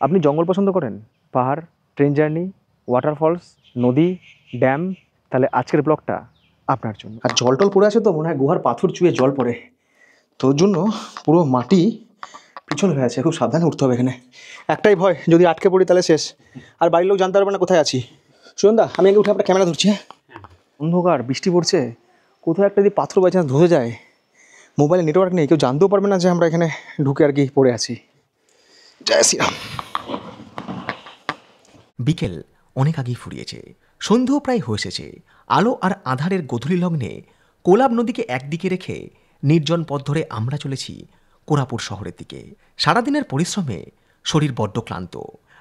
আপনি জঙ্গল পছন্দ করেন, পাহাড়, ট্রেন জার্নি, ওয়াটারফলস, নদী, ড্যাম, তাহলে আজকের ব্লগটা আপনার জন্য। আর জল টল পড়ে আছে তো মনে হয় গুহার পাথর চুয়ে জল পড়ে, তোর জন্য পুরো মাটি পিছল হয়ে আছে, খুব সাবধানে উঠতে হবে এখানে। একটাই ভয়, যদি আটকে পড়ি তাহলে শেষ, আর বাড়ির লোক জানতে পারবে না কোথায় আছি। সুন্দা, আমি আগে উঠে আপনার ক্যামেরা ধরছি। হ্যাঁ, অন্ধকার, বৃষ্টি পড়ছে, কোথাও একটা যদি পাথর বাই চান্স ধরে যায়, মোবাইলে নেটওয়ার্ক নেই, কেউ জানতেও পারবে না যে আমরা এখানে ঢুকে আর কি পড়ে আছি। জয় শ্রীরাম। বিকেল অনেক আগেই ফুরিয়েছে, সন্ধ্যেও প্রায় হয়ে এসেছে। আলো আর আধারের গোধূলি লগ্নে কোলাব নদীকে একদিকে রেখে নির্জন পথ ধরে আমরা চলেছি কোরাপুট শহরের দিকে। সারাদিনের পরিশ্রমে শরীর বড্ড ক্লান্ত,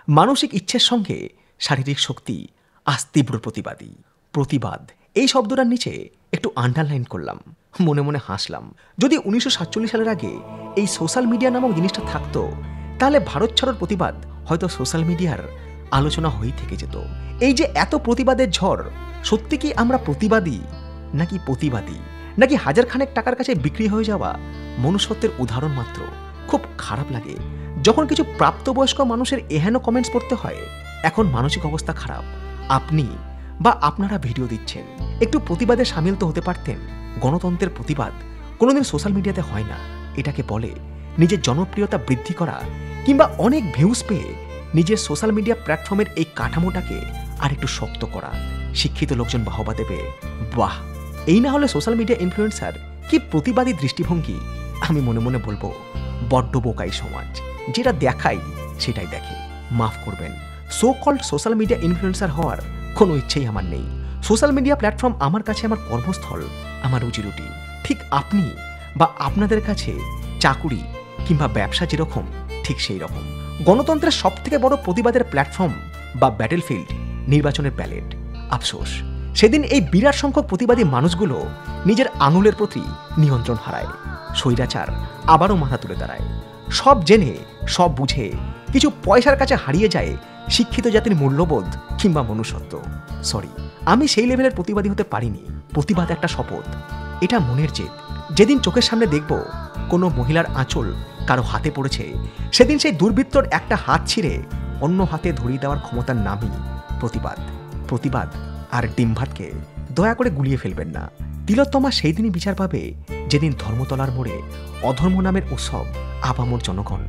মানসিক ইচ্ছের সঙ্গে শারীরিক শক্তি আজ তীব্র প্রতিবাদী। প্রতিবাদ এই শব্দটার নিচে একটু আন্ডারলাইন করলাম, মনে মনে হাসলাম। যদি 1947 সালের আগে এই সোশ্যাল মিডিয়া নামক জিনিসটা থাকতো, তাহলে ভারত ছাড়োর প্রতিবাদ হয়তো সোশ্যাল মিডিয়ার আলোচনা হয়েই থেকে যেত। এই যে এত প্রতিবাদের ঝড়, সত্যি কি আমরা প্রতিবাদী নাকি প্রতিবাদী, নাকি হাজারখানেক টাকার কাছে বিক্রি হয়ে যাওয়া মনুষ্যত্বের উদাহরণ মাত্র? খুব খারাপ লাগে যখন কিছু প্রাপ্তবয়স্ক মানুষের এহেন কমেন্টস পড়তে হয়, এখন মানসিক অবস্থা খারাপ, আপনি বা আপনারা ভিডিও দিচ্ছেন, একটু প্রতিবাদে সামিল তো হতে পারতেন। গণতন্ত্রের প্রতিবাদ কোনোদিন সোশ্যাল মিডিয়াতে হয় না। এটাকে বলে নিজের জনপ্রিয়তা বৃদ্ধি করা, কিংবা অনেক ভিউজ পেয়ে নিজের সোশ্যাল মিডিয়া প্ল্যাটফর্মের এই কাঠামোটাকে আর একটু শক্ত করা। শিক্ষিত লোকজন বাহবা দেবে, বাহ, এই না হলে সোশ্যাল মিডিয়া ইনফ্লুয়েন্সার, কি প্রতিবাদী দৃষ্টিভঙ্গি। আমি মনে মনে বলবো, বড্ড বোকাই সমাজ, যেটা দেখাই সেটাই দেখে। মাফ করবেন, so called social media influencer হওয়ার কোনো ইচ্ছেই আমার নেই। সোশ্যাল মিডিয়া প্ল্যাটফর্ম আমার কাছে আমার কর্মস্থল, আমার রুজিরুটি। ঠিক আপনি বা আপনাদের কাছে চাকুরি কিংবা ব্যবসা যেরকম, ঠিক সেই রকম। গণতন্ত্রের সবথেকে বড় প্রতিবাদের প্ল্যাটফর্ম বা ব্যাটেলফিল্ড নির্বাচনের ব্যালেট। আফসোস, সেদিন এই বিরাট সংখ্যক প্রতিবাদী মানুষগুলো নিজের আঙুলের প্রতি নিয়ন্ত্রণ হারায়। স্বৈরাচার আবারও মাথা তুলে দাঁড়ায়। সব জেনে, সব বুঝে কিছু পয়সার কাছে হারিয়ে যায় শিক্ষিত জাতির মূল্যবোধ কিংবা মনুষ্যত্ব। সরি, আমি সেই লেভেলের প্রতিবাদী হতে পারিনি। প্রতিবাদ একটা শপথ, এটা মনের জেদ। যেদিন চোখের সামনে দেখব কোনো মহিলার আঁচল কারো হাতে পড়েছে, সেদিন সেই দুর্বৃত্তর একটা হাত ছিঁড়ে অন্য হাতে ধরিয়ে দেওয়ার ক্ষমতার নামই প্রতিবাদ। প্রতিবাদ আর ডিম ভাতকে দয়া করে গুলিয়ে ফেলবেন না। তিলোত্তমা সেই দিনই বিচার পাবে যেদিন ধর্মতলার মোড়ে অধর্ম নামের উৎসব আপামর জনগণ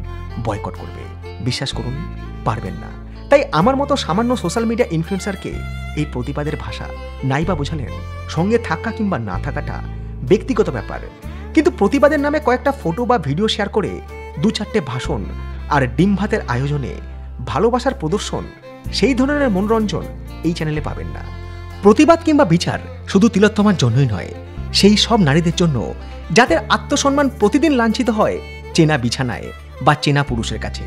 বয়কট করবে। বিশ্বাস করুন, পারবেন না। তাই আমার মতো সামান্য সোশ্যাল মিডিয়া ইনফ্লুয়েন্সারকে এই প্রতিবাদের ভাষা নাই বা বোঝালেন। সঙ্গে থাকা কিংবা না থাকাটা ব্যক্তিগত ব্যাপার, কিন্তু প্রতিবাদের নামে কয়েকটা ফটো বা ভিডিও শেয়ার করে 2-4টে ভাষণ আর ডিম ভাতের আয়োজনে ভালোবাসার প্রদর্শন, সেই ধরনের মনোরঞ্জন এই চ্যানেলে পাবেন না। প্রতিবাদ কিংবা বিচার শুধু তিলোত্তমার জন্যই নয়, সেই সব নারীদের জন্য যাদের আত্মসম্মান প্রতিদিন লাঞ্ছিত হয় চেনা বিছানায় বা চেনা পুরুষের কাছে।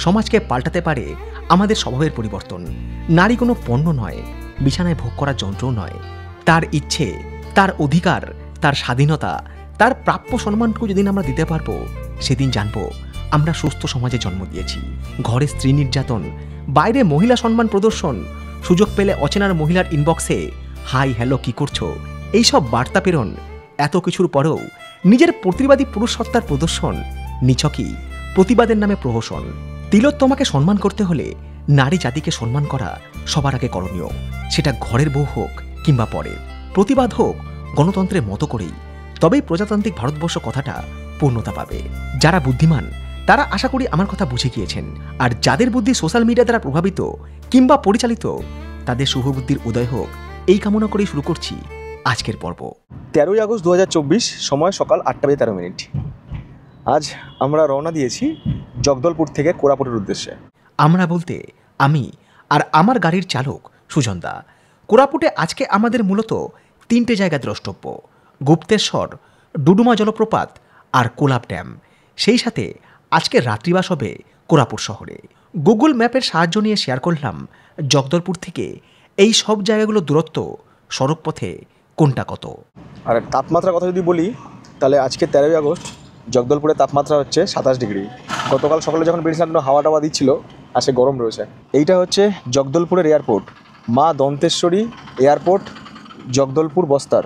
সমাজকে পাল্টাতে পারে আমাদের স্বভাবের পরিবর্তন। নারী কোনো পণ্য নয়, বিছানায় ভোগ করার যন্ত্রও নয়। তার ইচ্ছে, তার অধিকার, তার স্বাধীনতা, তার প্রাপ্য সম্মানটুকু যেদিন আমরা দিতে পারবো, সেদিন জানবো আমরা সুস্থ সমাজে জন্ম দিয়েছি। ঘরে স্ত্রী নির্যাতন, বাইরে মহিলা সম্মান প্রদর্শন, সুযোগ পেলে অচেনার মহিলার ইনবক্সে হাই হ্যালো কি করছো এইসব বার্তা প্রেরণ, এত কিছুর পরেও নিজের প্রতিবাদী পুরুষ সত্তার প্রদর্শন, নিছকই প্রতিবাদের নামে প্রহসন। তিলোত্তমাকে সম্মান করতে হলে নারী জাতিকে সম্মান করা সবার আগে করণীয়। সেটা ঘরের বউ হোক কিংবা পরের। প্রতিবাদ হোক গণতন্ত্রের মতো করেই, তবেই প্রজাতান্ত্রিক ভারতবর্ষ কথাটা পূর্ণতা পাবে। যারা বুদ্ধিমান তারা আশা করি আমার কথা বুঝে গিয়েছেন, আর যাদের বুদ্ধি সোশ্যাল মিডিয়া দ্বারা প্রভাবিত কিংবা পরিচালিত, তাদের শুভবুদ্ধির উদয় হোক এই কামনা করেই শুরু করছি আজকের পর্ব। 13ই আগস্ট 2024, সময় সকাল 8:13। আজ আমরা রওনা দিয়েছি জগদলপুর থেকে কোরাপুটের উদ্দেশ্যে। আমরা বলতে আমি আর আমার গাড়ির চালক সুজনদা। কোরাপুটে আজকে আমাদের মূলত 3টে জায়গা দ্রষ্টব্য: গুপ্তেশ্বর, ডুডুমা জলপ্রপাত আর কোলাব ড্যাম। সেই সাথে আজকে রাত্রিবাস হবে কোরাপুট শহরে। গুগল ম্যাপের সাহায্য নিয়ে শেয়ার করলাম জগদলপুর থেকে এই সব জায়গাগুলোর দূরত্ব সড়কপথে কোনটা কত। আর তাপমাত্রার কথা যদি বলি, তাহলে আজকে 13ই আগস্ট জগদলপুরের তাপমাত্রা হচ্ছে 27 ডিগ্রি। গতকাল সকালে যখন বেরিয়েছিলাম একটু হাওয়া টাওয়া দিচ্ছিল, আর সে গরম রয়েছে। এইটা হচ্ছে জগদলপুরের এয়ারপোর্ট, মা দন্তেশ্বরী এয়ারপোর্ট, জগদলপুর বস্তার।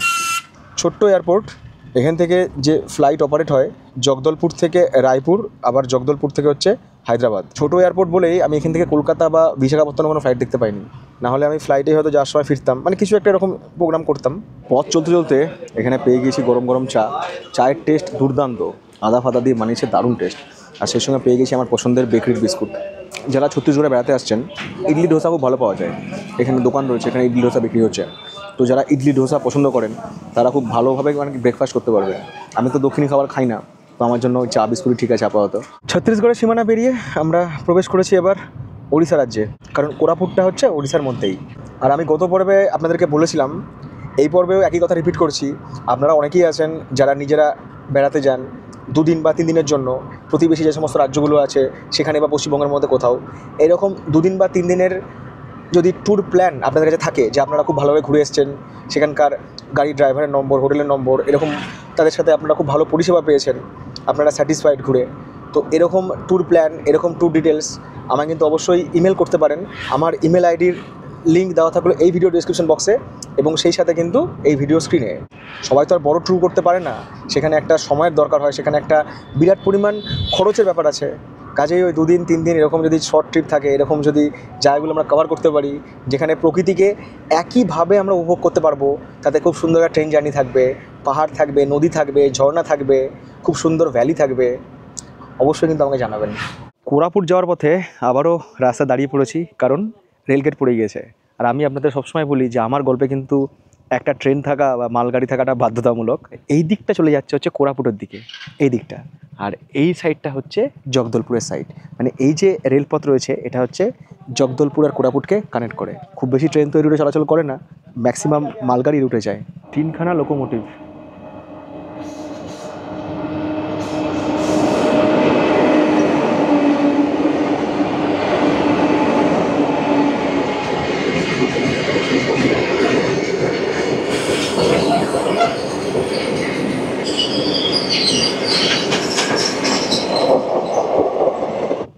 ছোট্ট এয়ারপোর্ট। এখান থেকে যে ফ্লাইট অপারেট হয় জগদলপুর থেকে রায়পুর, আবার জগদলপুর থেকে হচ্ছে হায়দ্রাবাদ। ছোটো এয়ারপোর্ট বলেই আমি এখান থেকে কলকাতা বা বিশাখাপত্তনম কোনো ফ্লাইট দেখতে পাইনি, নাহলে আমি ফ্লাইটে হয়তো যাওয়ার সময় ফিরতাম, মানে কিছু একটা এরকম প্রোগ্রাম করতাম। পথ চলতে চলতে এখানে পেয়ে গিয়েছি গরম গরম চা। চায়ের টেস্ট দুর্দান্ত, আদা ফাদা দিয়ে বানিয়েছে, দারুণ টেস্ট। আর সেই সঙ্গে পেয়ে গেছি আমার পছন্দের বেকারির বিস্কুট। যারা ছত্তিশগড়ে বেড়াতে আসছেন, ইডলি ডোসা খুব ভালো পাওয়া যায়, এখানে দোকান রয়েছে, এখানে ইডলি ডোসা বিক্রি হচ্ছে। তো যারা ইডলি ডোসা পছন্দ করেন তারা খুব ভালোভাবে মানে ব্রেকফাস্ট করতে পারবে। আমি তো দক্ষিণী খাবার খাই না, তো আমার জন্য ওই চা বিস্কুট ঠিক আছে আপাতত। ছত্তিশগড়ের সীমানা পেরিয়ে আমরা প্রবেশ করেছি এবার ওড়িশা রাজ্যে, কারণ কোরাপুটটা হচ্ছে ওড়িশার মধ্যেই। আর আমি গত পর্বে আপনাদেরকে বলেছিলাম, এই পর্বেও একই কথা রিপিট করছি, আপনারা অনেকেই আছেন যারা নিজেরা বেড়াতে যান 2 দিন বা 3 দিনের জন্য প্রতিবেশী যে সমস্ত রাজ্যগুলো আছে সেখানে বা পশ্চিমবঙ্গের মধ্যে কোথাও। এরকম 2 দিন বা 3 দিনের যদি ট্যুর প্ল্যান আপনাদের কাছে থাকে, যে আপনারা খুব ভালোভাবে ঘুরে এসেছেন, সেখানকার গাড়ি ড্রাইভারের নম্বর, হোটেলের নম্বর, এরকম তাদের সাথে আপনারা খুব ভালো পরিষেবা পেয়েছেন, আপনারা স্যাটিসফাইড ঘুরে, তো এরকম ট্যুর প্ল্যান, এরকম ট্যুর ডিটেলস আমায় কিন্তু অবশ্যই ইমেল করতে পারেন। আমার ইমেল আইডির লিঙ্ক দেওয়া থাকলো এই ভিডিও ডিসক্রিপশন বক্সে এবং সেই সাথে কিন্তু এই ভিডিও স্ক্রিনে। সবাই তো আর বড় ট্যুর করতে পারে না, সেখানে একটা সময়ের দরকার হয়, সেখানে একটা বিরাট পরিমাণ খরচের ব্যাপার আছে। কাজেই ওই 2 দিন 3 দিন এরকম যদি শর্ট ট্রিপ থাকে, এরকম যদি জায়গাগুলো আমরা কভার করতে পারি, যেখানে প্রকৃতিকে একইভাবে আমরা উপভোগ করতে পারবো, তাতে খুব সুন্দর একটা ট্রেন জার্নি থাকবে, পাহাড় থাকবে, নদী থাকবে, ঝর্ণা থাকবে, খুব সুন্দর ভ্যালি থাকবে, অবশ্যই কিন্তু আমাকে জানাবেন। কোরাপুট যাওয়ার পথে আবারও রাস্তা দাঁড়িয়ে পড়েছি, কারণ রেলগেট পড়ে গিয়েছে। আর আমি আপনাদের সবসময় বলি যে আমার গল্পে কিন্তু একটা ট্রেন থাকা বা মালগাড়ি থাকাটা বাধ্যতামূলক। এই দিকটা চলে যাচ্ছে হচ্ছে কোরাপুটের দিকে, এই দিকটা, আর এই সাইডটা হচ্ছে জগদলপুরের সাইড। মানে এই যে রেলপথ রয়েছে এটা হচ্ছে জগদলপুর আর কোরাপুটকে কানেক্ট করে। খুব বেশি ট্রেন তো এই রুটে চলাচল করে না, ম্যাক্সিমাম মালগাড়ি রুটে যায়। 3খানা লোকোমোটিভ।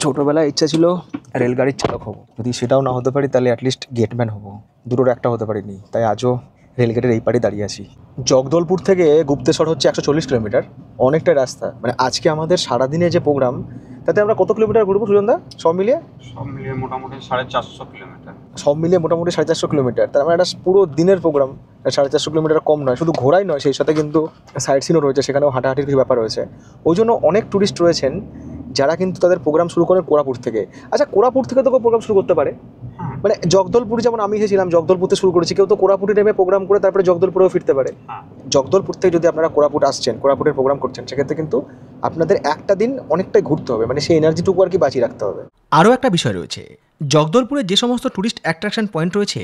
ছোটোবেলায় ইচ্ছা ছিল রেলগাড়ির চালক হব, যদি সেটাও না হতে পারি তাহলে অ্যাটলিস্ট গেটম্যান হব। দুটোর একটা হতে পারিনি, তাই আজও রেলগেটের এই পাড়ে দাঁড়িয়ে আছি। জগদলপুর থেকে গুপ্তেশ্বর হচ্ছে 140 কিলোমিটার, অনেকটা রাস্তা। মানে আজকে আমাদের সারাদিনে যে প্রোগ্রাম, তাতে আমরা কত কিলোমিটার ঘুরবো সুজনদা সব মিলিয়ে? সব মিলিয়ে মোটামুটি 450 কিলোমিটার। সব মিলিয়ে মোটামুটি 450 কিলোমিটার। তার মানে একটা পুরো দিনের প্রোগ্রাম। 450 কিলোমিটার কম নয়, শুধু ঘোরাই নয়, সেই সাথে কিন্তু সাইট সিনও রয়েছে, সেখানেও হাঁটাহাঁটির কিছু ব্যাপার রয়েছে। ওই জন্য অনেক ট্যুরিস্ট রয়েছেন যারা কিন্তু তাদের প্রোগ্রাম শুরু করেন কোরাপুট থেকে। আচ্ছা, কোরাপুট থেকে তো কেউ প্রোগ্রাম শুরু করতে পারে, মানে জগদলপুর যেমন আমি এসেছিলাম, জগদলপুরতে শুরু করেছি, কেউ তো কোরাপুটে নেমে প্রোগ্রাম করে তারপরে জগদলপুরেও ফিরতে পারে। জগদলপুর থেকে যদি আপনারা কোরাপুট আসছেন, কোরাপুটের প্রোগ্রাম করছেন, সেক্ষেত্রে কিন্তু আপনাদের একটা দিন অনেকটাই ঘুরতে হবে, মানে সেই এনার্জিটুকু আর কি বাঁচিয়ে রাখতে হবে। আরও একটা বিষয় রয়েছে, জগদলপুরে যে সমস্ত ট্যুরিস্ট অ্যাট্রাকশন পয়েন্ট রয়েছে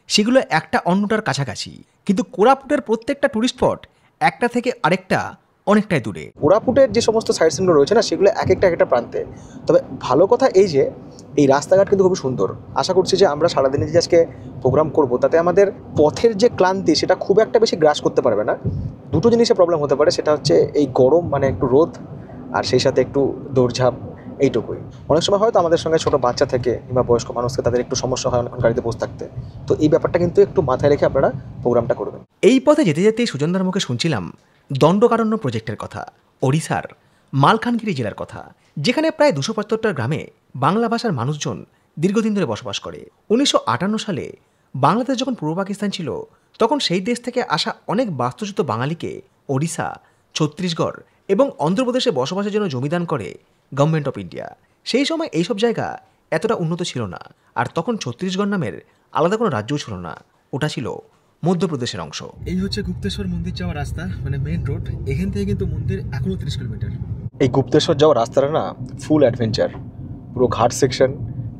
সেগুলো একটা অন্যটার কাছাকাছি, কিন্তু কোরাপুটের প্রত্যেকটা ট্যুরিস্ট স্পট একটা থেকে আরেকটা অনেকটাই দূরে। কোরাপুটের যে সমস্ত সাইট সিনগুলো রয়েছে না, সেগুলো এক একটা প্রান্তে। তবে ভালো কথা এই যে এই রাস্তাঘাট কিন্তু খুবই সুন্দর। আশা করছি যে আমরা সারাদিনে যে আজকে প্রোগ্রাম করব, তাতে আমাদের পথের যে ক্লান্তি সেটা খুব একটা বেশি গ্রাস করতে পারবে না। দুটো জিনিসে প্রবলেম হতে পারে, সেটা হচ্ছে এই গরম, মানে একটু রোদ, আর সেই সাথে একটু দৌড়ঝাঁপ, এইটুকুই। অনেক সময় হয়তো আমাদের সঙ্গে ছোটো বাচ্চা থেকে কিংবা বয়স্ক মানুষকে তাদের একটু সমস্যা হয় অনেকক্ষণ গাড়িতে বসে থাকতে, তো এই ব্যাপারটা কিন্তু একটু মাথায় রেখে আপনারা প্রোগ্রামটা করবেন। এই পথে যেতে যেতেই সুজনদার মুখে শুনছিলাম দণ্ডকারণ্য প্রজেক্টের কথা, ওড়িশার মালকানগিরি জেলার কথা, যেখানে প্রায় 275টা গ্রামে বাংলা ভাষার মানুষজন দীর্ঘদিন ধরে বসবাস করে। 1958 সালে বাংলাদেশ যখন পূর্ব পাকিস্তান ছিল, তখন সেই দেশ থেকে আসা অনেক বাস্তুচ্যুত বাঙালিকে ওড়িশা, ছত্তিশগড় এবং অন্ধ্রপ্রদেশে বসবাসের জন্য জমিদান করে গভর্নমেন্ট অফ ইন্ডিয়া। সেই সময় এইসব জায়গা এতটা উন্নত ছিল না, আর তখন ছত্তিশগড় নামের আলাদা কোনো রাজ্যও ছিল না, ওটা ছিল মধ্যপ্রদেশের অংশ। এই হচ্ছে গুপ্তেশ্বর মন্দির যাওয়ার রাস্তা, মানে মেন রোড। এখান থেকে কিন্তু মন্দির এখনও 30 কিলোমিটার। এই গুপ্তেশ্বর যাওয়ার রাস্তাটা না ফুল অ্যাডভেঞ্চার, পুরো ঘাট সেকশন,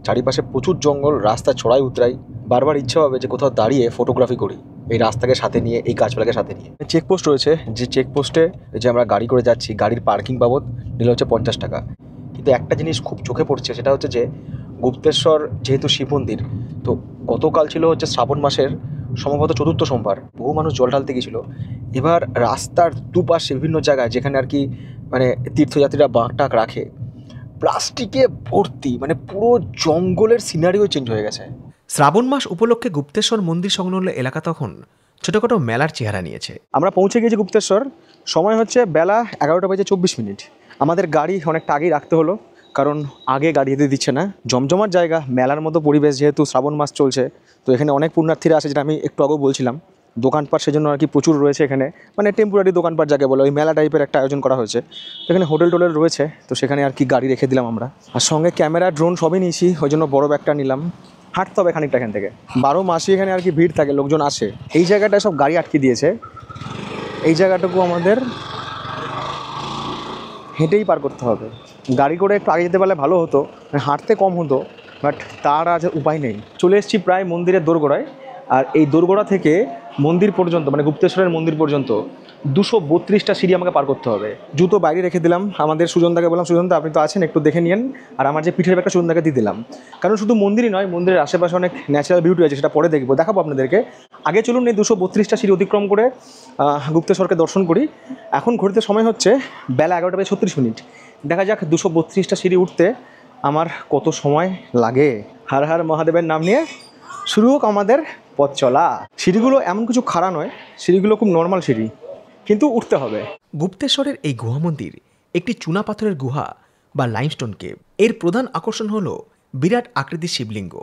চারিপাশে প্রচুর জঙ্গল, রাস্তা চড়াই উতরাই। বারবার ইচ্ছা হবে যে কোথাও দাঁড়িয়ে ফটোগ্রাফি করি, এই রাস্তাকে সাথে নিয়ে, এই গাছপালাকে সাথে নিয়ে। চেকপোস্ট রয়েছে, যে চেকপোস্টে যে আমরা গাড়ি করে যাচ্ছি, গাড়ির পার্কিং বাবদ নিল হচ্ছে 50 টাকা। কিন্তু একটা জিনিস খুব চোখে পড়ছে, সেটা হচ্ছে যে গুপ্তেশ্বর যেহেতু শিব মন্দির, তো গতকাল ছিল হচ্ছে শ্রাবণ মাসের সম্ভবত 4র্থ সোমবার, বহু মানুষ জল ঢালতে গেছিলো। এবার রাস্তার দুপাশে বিভিন্ন জায়গায় যেখানে আর কি মানে তীর্থযাত্রীরা বাঁক টাক রাখে, প্লাস্টিকে ভর্তি, মানে পুরো জঙ্গলের সিনারিও চেঞ্জ হয়ে গেছে। শ্রাবণ মাস উপলক্ষে গুপ্তেশ্বর মন্দির সংলগ্ন এলাকা তখন ছোটখাটো মেলার চেহারা নিয়েছে। আমরা পৌঁছে গেছি গুপ্তেশ্বর, সময় হচ্ছে বেলা 11টা বেজে 24 মিনিট। আমাদের গাড়ি অনেকটা আগেই রাখতে হলো, কারণ আগে গাড়ি যেতে দিচ্ছে না। জমজমার জায়গা, মেলার মতো পরিবেশ, যেহেতু শ্রাবণ মাস চলছে, তো এখানে অনেক পুণ্যার্থীরা আসে, যেটা আমি একটু আগেও বলছিলাম। দোকানপাট সেজন্য আর কি প্রচুর রয়েছে এখানে, মানে টেম্পোরারি দোকানপাট যাকে বলে, ওই মেলা টাইপের একটা আয়োজন করা হয়েছে। তো এখানে হোটেল টোটেল রয়েছে, তো সেখানে আর কি গাড়ি রেখে দিলাম আমরা। আর সঙ্গে ক্যামেরা, ড্রোন সবই নিয়েছি, ওই জন্য বড় ব্যাগটা নিলাম। হাঁটতে হবে খানিকটা এখান থেকে, 12 মাসই এখানে আর কি ভিড় থাকে, লোকজন আসে। এই জায়গাটায় সব গাড়ি আটকে দিয়েছে, এই জায়গাটুকু আমাদের হেঁটেই পার করতে হবে। গাড়ি করে একটু আগে যেতে পারলে ভালো হতো, হাঁটতে কম হতো, বাট তার আজ উপায় নেই। চলে এসেছি প্রায় মন্দিরের দোরগোড়ায়। আর এই দোরগোড়া থেকে মন্দির পর্যন্ত, মানে গুপ্তেশ্বরের মন্দির পর্যন্ত 232টা সিঁড়ি আমাকে পার করতে হবে। জুতো বাইরে রেখে দিলাম, আমাদের সুজনদাকে বললাম, সুজনদা আপনি তো আছেন, একটু দেখে নিন। আর আমার যে পিঠের ব্যাগটা সুজনদাকে দিয়ে দিলাম, কারণ শুধু মন্দিরই নয়, মন্দিরের আশেপাশে অনেক ন্যাচারাল বিউটি আছে, সেটা পরে দেখাবো আপনাদেরকে। আগে চলুন এই 232টা সিঁড়ি অতিক্রম করে গুপ্তেশ্বরকে দর্শন করি। এখন ঘড়িতে সময় হচ্ছে বেলা 11:36। দেখা যাক 232টা সিঁড়ি উঠতে আমার কত সময় লাগে। হর হর মহাদেবের নাম নিয়ে শুরু হোক আমাদের পথ চলা। সিঁড়িগুলো এমন কিছু খাড়া নয়, সিঁড়িগুলো খুব নর্মাল সিঁড়ি, কিন্তু উঠতে হবে। গুপ্তেশ্বরের এই গুহা মন্দির একটি চুনা পাথরের গুহা বা লাইমস্টোন কেভ। এর প্রধান আকর্ষণ হল বিরাট আকৃতির শিবলিঙ্গ,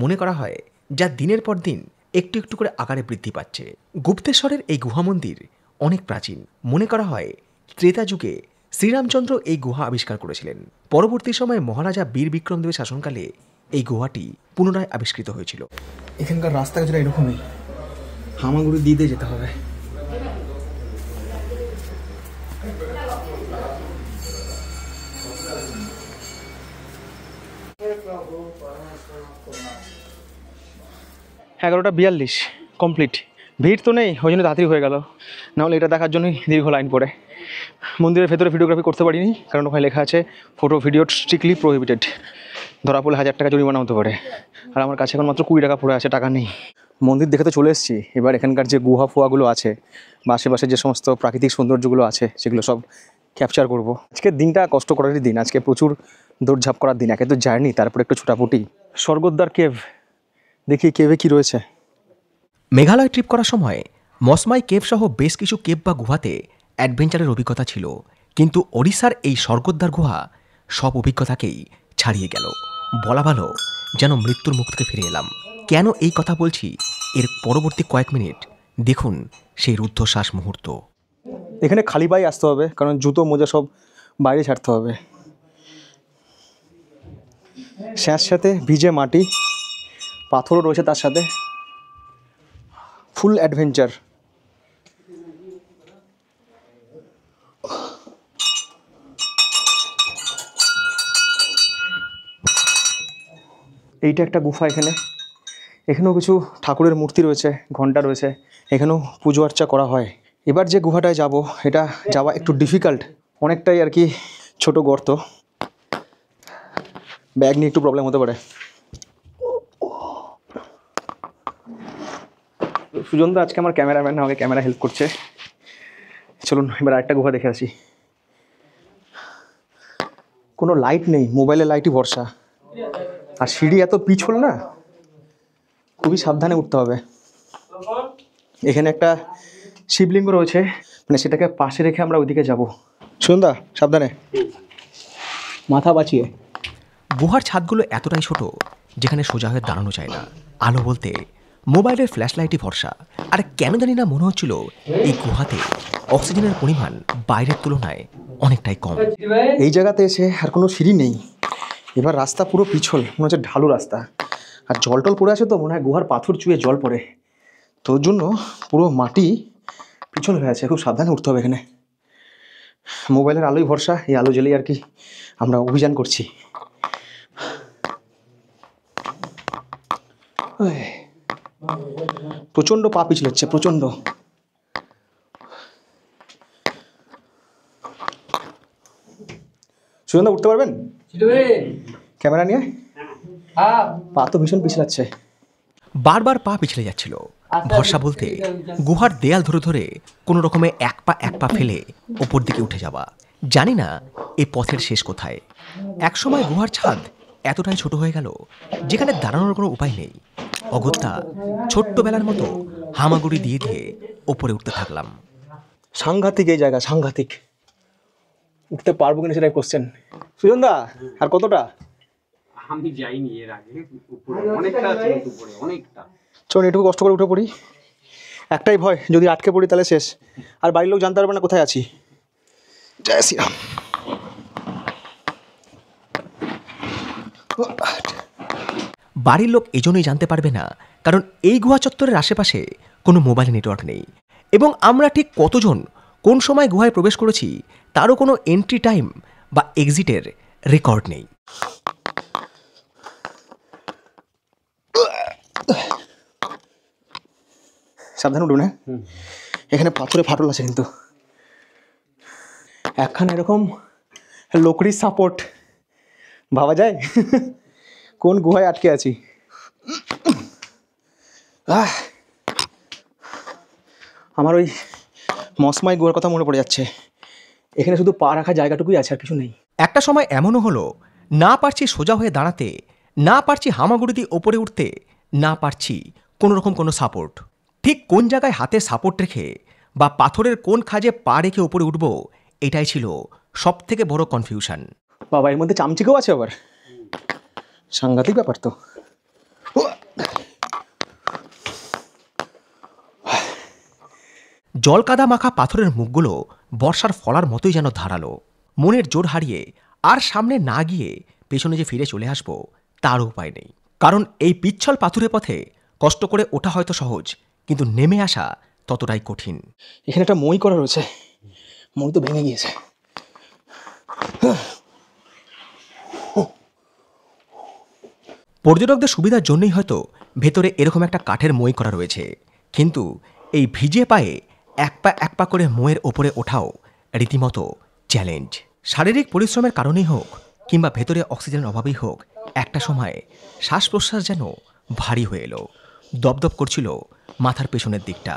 মনে করা হয় যা দিনের পর দিন একটু একটু করে আকারে বৃদ্ধি পাচ্ছে। গুপ্তেশ্বরের এই গুহা মন্দির অনেক প্রাচীন। মনে করা হয় ত্রেতা যুগে শ্রীরামচন্দ্র এই গুহা আবিষ্কার করেছিলেন। পরবর্তী সময়ে মহারাজা বীর বিক্রম দেবের শাসনকালে এই গুহাটি পুনরায় আবিষ্কৃত হয়েছিল। এখানকার রাস্তা কিছুটা এরকমই, হামাগুড়ি দিয়ে যেতে হবে। এগারোটা 42 কমপ্লিট। ভিড় তো নেই, ওই জন্য তাড়াতাড়ি হয়ে গেল, নাহলে এটা দেখার জন্যই দীর্ঘ লাইন পড়ে। মন্দিরের ভেতরে ভিডিওগ্রাফি করতে পারিনি, কারণ ওখানে লেখা আছে ফটো ভিডিও স্ট্রিক্টলি প্রহিবিটেড, ধরা পড়লে 1000 টাকা জরিমানা হতে পারে। আর আমার কাছে এখন মাত্র 20 টাকা পড়ে আছে, টাকা নেই। মন্দির দেখে তো চলে এসেছি, এবার এখানকার যে গুহা ফুয়াগুলো আছে বা আশেপাশে যে সমস্ত প্রাকৃতিক সৌন্দর্যগুলো আছে সেগুলো সব ক্যাপচার করব। আজকের দিনটা কষ্ট করারই দিন, আজকে প্রচুর দৌড়ঝাঁপ করার দিন। একে তো জার্নি, তারপরে একটু ছোটাপুটি। স্বর্গদ্বার কেভ, দেখি কেভে কি রয়েছে। মেঘালয় ট্রিপ করার সময় মসমাই কেভ সহ বেশ কিছু কেভ বা গুহাতে অ্যাডভেঞ্চারের অভিজ্ঞতা ছিল, কিন্তু ওড়িশার এই স্বর্গদ্বার গুহা সব অভিজ্ঞতাকেই ছাড়িয়ে গেল। বলা ভালো যেন মৃত্যুর মুখ থেকে ফিরে এলাম। কেন এই কথা বলছি, এর পরবর্তী কয়েক মিনিট দেখুন সেই রুদ্ধশ্বাস মুহূর্ত। এখানে খালি পায়ে আসতে হবে, কারণ জুতো মোজা সব বাইরে ছাড়তে হবে। স্যাঁতস্যাঁতে ভিজে মাটি, পাথরও রয়েছে তার সাথে, ফুল অ্যাডভেঞ্চার। এইটা একটা গুফা, এখানেও কিছু ঠাকুরের মূর্তি রয়েছে, ঘণ্টা রয়েছে, এখানেও পুজো আর্চা করা হয়। এবার যে গুহাটায় যাব, এটা যাওয়া একটু ডিফিকাল্ট, অনেকটাই আর কি ছোট গর্ত, ব্যাগ নিয়ে একটু প্রবলেম হতে পারে। সুজনদা আজকে আমার ক্যামেরাম্যান, আমাকে ক্যামেরা হেল্প করছে। চলুন এবার আরেকটা গুহা দেখে আসি। কোনো লাইট নেই, মোবাইলের লাইটই ভরসা। আর সিঁড়ি এত পিছল না, খুবই সাবধানে উঠতে হবে। এখানে একটা শিবলিঙ্গ রয়েছে, মানে সেটাকে পাশে রেখে আমরা ওইদিকে যাব। সুজনদা সাবধানে, মাথা বাঁচিয়ে। গুহার ছাদগুলো এতটাই ছোট যেখানে সোজা হয়ে দাঁড়ানো যায় না। আলো বলতে মোবাইলের ফ্ল্যাশ লাইটই ভরসা। আর কেন জানি না মনে হচ্ছিল এই গুহাতে অক্সিজেনের পরিমাণ বাইরের তুলনায় অনেকটাই কম। এই জায়গাতে এসে আর কোনো সিঁড়ি নেই, এবার রাস্তা পুরো পিছল, মনে হচ্ছে ঢালু রাস্তা। আর জল টল পড়ে আছে, তো মনে হয় গুহার পাথর চুয়ে জল পড়ে, তোর জন্য পুরো মাটি পিছল হয়ে আছে। খুব সাবধানে উঠতে হবে এখানে। মোবাইলের আলোই ভরসা, এই আলো জ্বেলেই আর কি আমরা অভিযান করছি। প্রচণ্ড পা পিছলেচ্ছে, প্রচণ্ড। সুজনদা উঠতে পারবেন ক্যামেরা নিয়ে? পা তো ভীষণ পিছলাচ্ছে। বারবার পা পিছলে যাচ্ছিল। ভরসা বলতে গুহার দেয়াল ধরে ধরে কোনো রকমে এক পা ফেলে ওপর দিকে উঠে যাওয়া। জানি না এই পথের শেষ কোথায়। একসময় গুহার ছাদ এতটাই ছোট হয়ে গেল যেখানে দাঁড়ানোর কোনো উপায় নেই। অগত্যা ছোট্টবেলার মতো হামাগুড়ি দিয়ে দিয়ে ওপরে উঠতে থাকলাম। সাংঘাতিক এই জায়গা, সাংঘাতিক। উঠতে পারবো কিনা সেটাই কোশ্চেন। সুজনদা আর কতটা? আমি যাইনি এর আগে, উপরে অনেকটা আছে, উপরে অনেকটা। চলুন একটু কষ্ট করে উঠে পড়ি। একটাই ভয়, যদি আটকে পড়ি তাহলে শেষ, আর বাড়ির লোক জানতে পারবে না কোথায় আছি। জয় শ্রীরাম। বাড়ির লোক এজন্যই জানতে পারবে না কারণ এই গুহা চত্বরের আশেপাশে কোনো মোবাইল নেটওয়ার্ক নেই এবং আমরা ঠিক কতজন কোন সময় গুহায় প্রবেশ করেছি তারও কোনো এন্ট্রি টাইম বা এক্সিটের রেকর্ড নেই। সাবধান উঠুন, হ্যাঁ। এখানে পাথরে ফাটল আছে কিন্তু। একখানা এরকম লকড়ির সাপোর্ট ভাবা যায় কোন গুহায় আটকে আছি। আমার ওই মশমাই গুহার কথা মনে পড়ে যাচ্ছে। এখানে শুধু পা রাখা জায়গাটুকুই আছে, আর কিছু নেই। একটা সময় এমনও হলো না পারছি সোজা হয়ে দাঁড়াতে, না পারছি হামাগুড়ি দিয়ে ওপরে উঠতে, না পারছি কোনো রকম কোনো সাপোর্ট। ঠিক কোন জায়গায় হাতে সাপোর্ট রেখে বা পাথরের কোন খাজে পা রেখে ওপরে উঠব এটাই ছিল সব থেকে বড় কনফিউশন। বাবা, এর মধ্যে চামচিকেও আছে আবার, সাংঘাতিক ব্যাপার তো। জলকাদা মাখা পাথরের মুখগুলো বর্ষার ফলার মতোই যেন ধারালো। মনের জোর হারিয়ে আর সামনে না গিয়ে পেছনে যে ফিরে চলে আসবো তার উপায় নেই, কারণ এই পিচ্ছল পাথুরে পথে কষ্ট করে ওঠা হয়তো সহজ, কিন্তু নেমে আসা ততটাই কঠিন। এখানে একটা মই করা রয়েছে, মই তো ভেঙে গিয়েছে। পর্যটকদের সুবিধার জন্যই হয়তো ভেতরে এরকম একটা কাঠের মই করা রয়েছে, কিন্তু এই ভিজে পায়ে এক পা করে মইয়ের ওপরে ওঠাও রীতিমতো চ্যালেঞ্জ। শারীরিক পরিশ্রমের কারণেই হোক কিংবা ভেতরে অক্সিজেনের অভাবেই হোক, একটা সময় শ্বাস প্রশ্বাস যেন ভারী হয়ে এলো, দপদপ করছিল মাথার পেছনের দিকটা।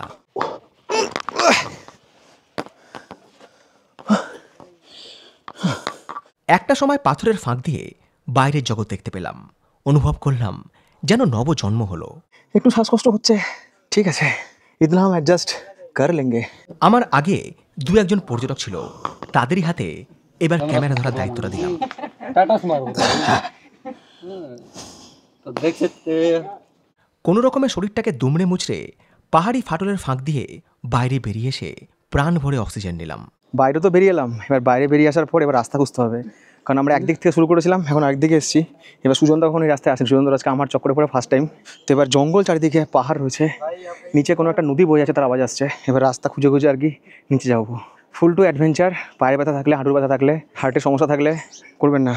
একটা সময় পাথরের ফাঁক দিয়ে বাইরের জগৎ দেখতে পেলাম, অনুভব করলাম যেন নবজন্ম হলো। একটু শ্বাসকষ্ট হচ্ছে, ঠিক আছে, ইতনা হাম অ্যাডজাস্ট কর লেঙ্গে। আমার আগে দু একজন পর্যটক ছিল, তাদেরই হাতে এবার ক্যামেরা ধরার দায়িত্বটা দিলাম। কোনো রকমে শরীরটাকে দুমড়ে মুচড়ে পাহাড়ি ফাটলের ফাঁক দিয়ে বাইরে বেরিয়ে এসে প্রাণ ভরে অক্সিজেন নিলাম। বাইরে তো বেরিয়ে এলাম, এবার বাইরে বেরিয়ে আসার পর এবার রাস্তা খুঁজতে হবে, কারণ আমরা একদিক থেকে শুরু করেছিলাম, এখন আরেকদিকে এসেছি। এবার সুজনদা কখন এই রাস্তায় আসেন, সুজনদার আজকে আমার চক্করে পড়ে ফার্স্ট টাইম। তো এবার জঙ্গল, চারিদিকে পাহাড় রয়েছে, নিচে কোনো একটা নদী বয়ে আছে, তার আওয়াজ আসছে। এবার রাস্তা খুঁজে খুঁজে আর কি নিচে যাবো। ফুল টু অ্যাডভেঞ্চার। পায়ে ব্যথা থাকলে, হাঁটুর ব্যথা থাকলে, হার্টের সমস্যা থাকলে করবেন না।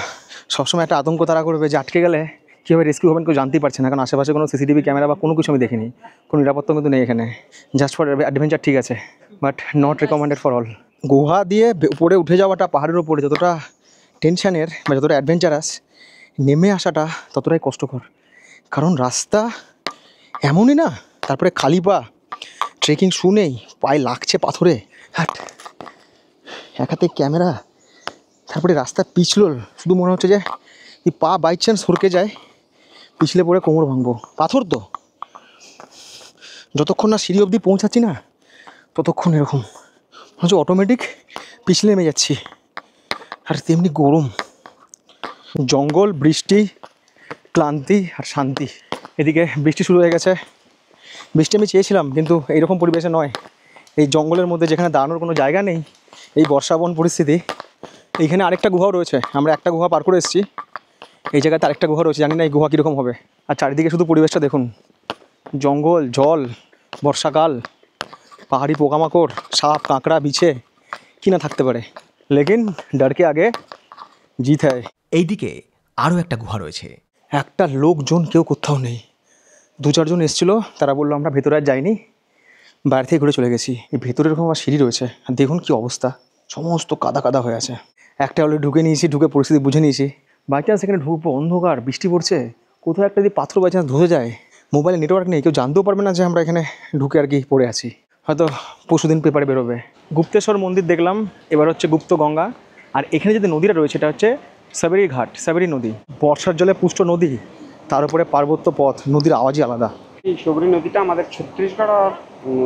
সবসময় একটা আতঙ্ক তারা করবে যে আটকে গেলে কীভাবে রেস্কিউ হবেন কেউ জানতেই পারছে না, কারণ আশেপাশে কোনো সিসিটিভি ক্যামেরা বা কোনো কিছু আমি দেখিনি, কোনো নিরাপত্তা কিন্তু নেই এখানে। জাস্ট ফর অ্যাডভেঞ্চার ঠিক আছে, but not recommended for all. গুহা দিয়ে উপরে উঠে যাওয়াটা, পাহাড়ের উপরে যতটা টেনশানের বা যতটা অ্যাডভেঞ্চারাস, নেমে আসাটা ততটাই কষ্টকর, কারণ রাস্তা এমনই না। তারপরে খালি পা, ট্রেকিং শু নেই, পায়ে লাগছে পাথরে, হাট এক হাতে ক্যামেরা, তারপরে রাস্তা পিছল, শুধু মনে হচ্ছে যে এই পা বাই চান্স সরকে যায়, পিছলে পড়ে কোমর ভাঙবো। পাথর তো, যতক্ষণ না সিঁড়ি অবধি পৌঁছাচ্ছি না ততক্ষণ এরকম হচ্ছে অটোমেটিক পিছলে নেমে যাচ্ছি। আর তেমনি গরম, জঙ্গল, বৃষ্টি, ক্লান্তি আর শান্তি। এদিকে বৃষ্টি শুরু হয়ে গেছে। বৃষ্টি আমি চেয়েছিলাম, কিন্তু এইরকম পরিবেশে নয়, এই জঙ্গলের মধ্যে যেখানে দাঁড়ানোর কোনো জায়গা নেই, এই বর্ষাবন পরিস্থিতি। এইখানে আরেকটা গুহাও রয়েছে, আমরা একটা গুহা পার করে এসেছি, এই জায়গাতে আরেকটা গুহা রয়েছে, জানি না এই গুহা কীরকম হবে। আর চারিদিকে শুধু পরিবেশটা দেখুন, জঙ্গল, জল, বর্ষাকাল, পাহাড়ি পোকামাকড়, সাপ, কাঁকড়া, বিছে, কি না থাকতে পারে। লেকিন ডরকে আগে জিত হয়। এইদিকে আরও একটা গুহা রয়েছে। একটা লোকজন কেউ কোথাও নেই। দু চারজন এসেছিল, তারা বললো আমরা ভেতরে আর যাইনি, বাইরে থেকে ঘুরে চলে গেছি। এই ভেতরে এরকম আমার সিঁড়ি রয়েছে, আর দেখুন কি অবস্থা, সমস্ত কাদা কাদা হয়ে আছে। একটা অলরেডি ঢুকে নিয়েছি, ঢুকে পরিস্থিতি বুঝে নিয়েছি। বাই চান্স এখানে ঢুকবো, অন্ধকার, বৃষ্টি পড়ছে, কোথাও একটা যদি পাথর বাই চান্স ধসে যায়, মোবাইলে নেটওয়ার্ক নেই, কেউ জানতেও পারবে না যে আমরা এখানে ঢুকে আর কি পড়ে আছি। হয়তো পরশুদিন পেপারে বেরোবে। গুপ্তেশ্বর মন্দির দেখলাম, এবার হচ্ছে গুপ্ত গঙ্গা। আর এখানে যে নদীটা রয়েছে এটা হচ্ছে সাবেরি ঘাট, সাবেরি নদী, বর্ষার জলে পুষ্ট নদী, তার উপরে পার্বত্য পথ, নদীর আওয়াজই আলাদা। এই শবরী নদীটা আমাদের ছত্তিশগড় আর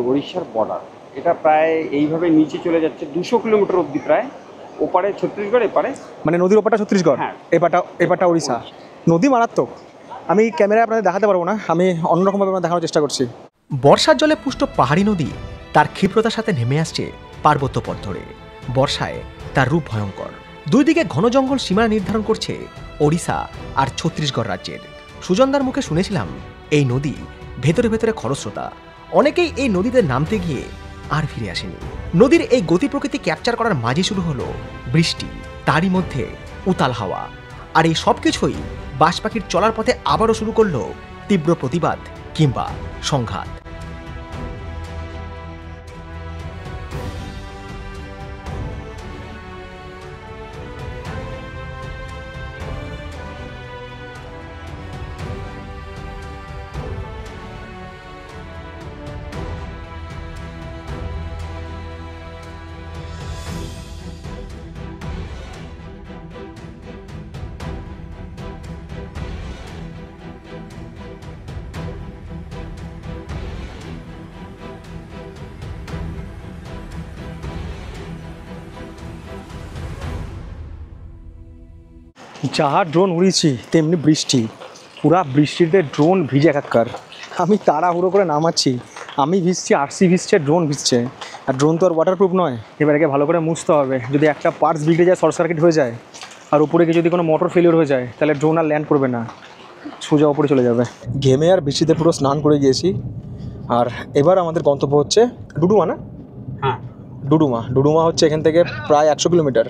উড়িষ্যার বর্ডার। এটা প্রায় এইভাবে নিচে চলে যাচ্ছে 200 কিলোমিটার অবধি প্রায়, ওপারে ছত্তিশগড়, এপারে মানে নদীর ওপারটা ছত্তিশগড়, হ্যাঁ। এপারটা উড়িষ্যা। নদী মারাত্মক, আমি ক্যামেরায় আপনাদের দেখাতে পারবো না, আমি অন্যরকমভাবে আপনাদের দেখানোর চেষ্টা করছি। বর্ষার জলে পুষ্ট পাহাড়ি নদী তার ক্ষিপ্রতার সাথে নেমে আসছে পার্বত্য পথ ধরে। বর্ষায় তার রূপ ভয়ঙ্কর। দুই দিকে ঘন জঙ্গল সীমানা নির্ধারণ করছে ওড়িশা আর ছত্তিশগড় রাজ্যের। সুজনদার মুখে শুনেছিলাম এই নদী ভেতরে ভেতরে খরস্রোতা। অনেকেই এই নদীতে নামতে গিয়ে আর ফিরে আসেনি। নদীর এই গতি প্রকৃতি ক্যাপচার করার মাঝে শুরু হলো বৃষ্টি, তারই মধ্যে উতাল হাওয়া। আর এই সব কিছুই বাজ পাখির চলার পথে আবারও শুরু করলো তীব্র প্রতিবাদ কিংবা সংঘাত। যাহা ড্রোন উড়িয়েছি তেমনি বৃষ্টি, পুরা বৃষ্টিতে ড্রোন ভিজে একাকার। আমি তাড়াহুড়ো করে নামাচ্ছি, আমি ভিজছি, আরসি ভিজছে, ড্রোন ভিজছে। আর ড্রোন তো আর ওয়াটারপ্রুফ নয়, এবার একে ভালো করে মুছতে হবে। যদি একটা পার্টস বিগড়ে যায়, শর্ট সার্কিট হয়ে যায়, আর উপরে গিয়ে যদি কোনো মোটর ফেলিওর হয়ে যায়, তাহলে ড্রোন আর ল্যান্ড করবে না, সোজা উপরে চলে যাবে। ঘেমে আর বৃষ্টিতে পুরো স্নান করে গিয়েছি। আর এবার আমাদের গন্তব্য হচ্ছে ডুডুমা, না? হ্যাঁ ডুডুমা হচ্ছে এখান থেকে প্রায় 100 কিলোমিটার।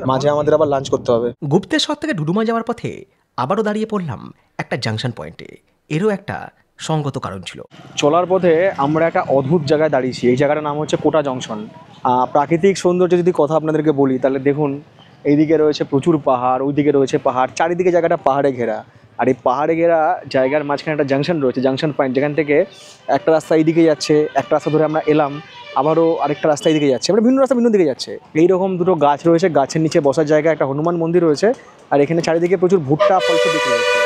মাঝে আমাদের আবার লাঞ্চ করতে হবে। গুপ্তেশ্বর থেকে ডুডুমা যাওয়ার পথে আবারও দাঁড়িয়ে পড়লাম একটা জাংশন পয়েন্টে। এরও একটা সঙ্গত কারণ ছিল। চলার পথে আমরা একটা অদ্ভুত জায়গায় দাঁড়িয়েছি। এই জায়গাটার নাম হচ্ছে কোটা জংশন। প্রাকৃতিক সৌন্দর্য যদি কথা আপনাদেরকে বলি, তাহলে দেখুন, এইদিকে রয়েছে প্রচুর পাহাড়, ওইদিকে রয়েছে পাহাড়, চারিদিকে জায়গাটা পাহাড়ে ঘেরা। আর এই পাহাড়ে ঘেরা জায়গার মাঝখানে একটা জাংশন রয়েছে, জাংশন পয়েন্ট, যেখান থেকে একটা রাস্তা এইদিকে যাচ্ছে, একটা রাস্তা ধরে আমরা এলাম, আবারও আরেকটা রাস্তা এইদিকে যাচ্ছে, মানে ভিন্ন রাস্তা ভিন্ন দিকে যাচ্ছে। এইরকম দুটো গাছ রয়েছে, গাছের নিচে বসার জায়গা, একটা হনুমান মন্দির রয়েছে, আর এখানে চারিদিকে প্রচুর ভুট্টা ফলসব দেখতে যাচ্ছে।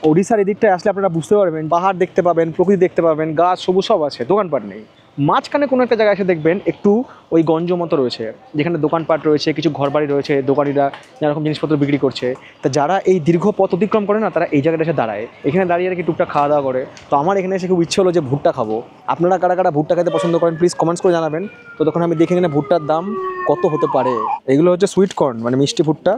ওড়িশার এদিকটায় আসলে আপনারা বুঝতে পারবেন, পাহাড় দেখতে পাবেন, প্রকৃতি দেখতে পাবেন, গাছ সবুজ সব আছে, দোকানপাট নেই। মাঝখানে কোনো একটা জায়গায় এসে দেখবেন একটু ওই গঞ্জ মতো রয়েছে, যেখানে দোকানপাট রয়েছে, কিছু ঘরবাড়ি রয়েছে, দোকানিরা নানারকম জিনিসপত্র বিক্রি করছে। তা যারা এই দীর্ঘ পথ অতিক্রম করে না, তারা এই জায়গাটা এসে দাঁড়ায়, এখানে দাঁড়িয়ে আর কি টুকটাক খাওয়া দাওয়া করে। তো আমার এখানে এসে খুব ইচ্ছে হলো যে ভুট্টা খাবো। আপনারা কারা কারা ভুট্টা খেতে পছন্দ করেন প্লিজ কমেন্টস করে জানাবেন। তো তখন আমি দেখে এখানে ভুট্টার দাম কত হতে পারে। এগুলো হচ্ছে সুইট কর্ন, মানে মিষ্টি ভুট্টা,